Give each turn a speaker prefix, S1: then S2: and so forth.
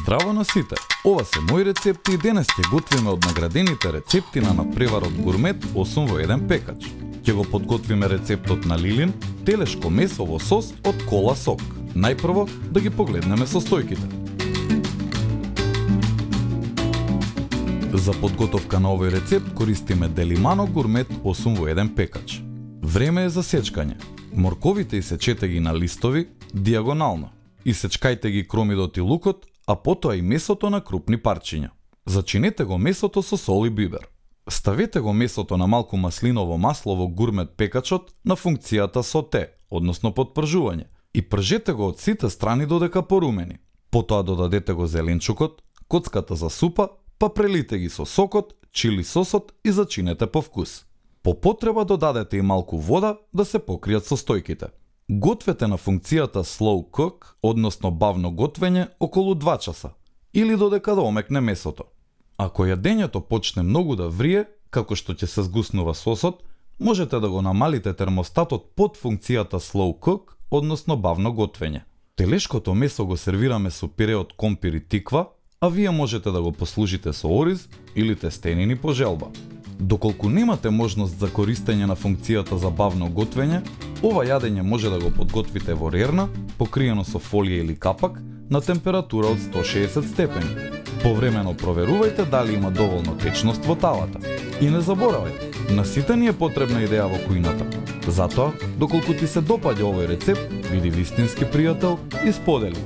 S1: Здраво на сите! Ова се мои рецепти и денес ќе готвиме од наградените рецепти на надпреварот Гурмет 8 во 1 пекач. Ќе го подготвиме рецептот на Лилин, телешко месо во сос од кола сок. Најпрво да ги погледнеме состојките. За подготовка на овој рецепт користиме Делимано Гурмет 8 во 1 пекач. Време е за сечкање. Морковите исечете ги на листови, диагонално. Исечкајте ги кромидот и лукот, а потоа и месото на крупни парчиња. Зачинете го месото со сол и бибер. Ставете го месото на малку маслиново масло во гурмет пекачот на функцијата соте, односно подпржување, и пржете го од сите страни додека порумени. Потоа додадете го зеленчукот, коцката за супа, па прелите ги со сокот, чили сосот и зачинете по вкус. По потреба додадете и малку вода да се покријат состојките. Гответе на функцијата slow cook, односно бавно готвење, околу 2 часа, или додека да омекне месото. Ако јадењето почне многу да врие, како што ќе се згуснува сосот, можете да го намалите термостатот под функцијата slow cook, односно бавно готвење. Телешкото месо го сервираме со пире од компир и тиква, а вие можете да го послужите со ориз или тестенини по желба. Доколку немате можност за користење на функцијата за бавно готвење, ова јадење може да го подготвите во рерна, покриено со фолија или капак, на температура од 160 степени. Повремено проверувајте дали има доволно течност во тавата. И не заборавајте, на сите ни е потребна идеја во кујната. Затоа, доколку ти се допаѓа овој рецепт, биди вистински пријател и сподели.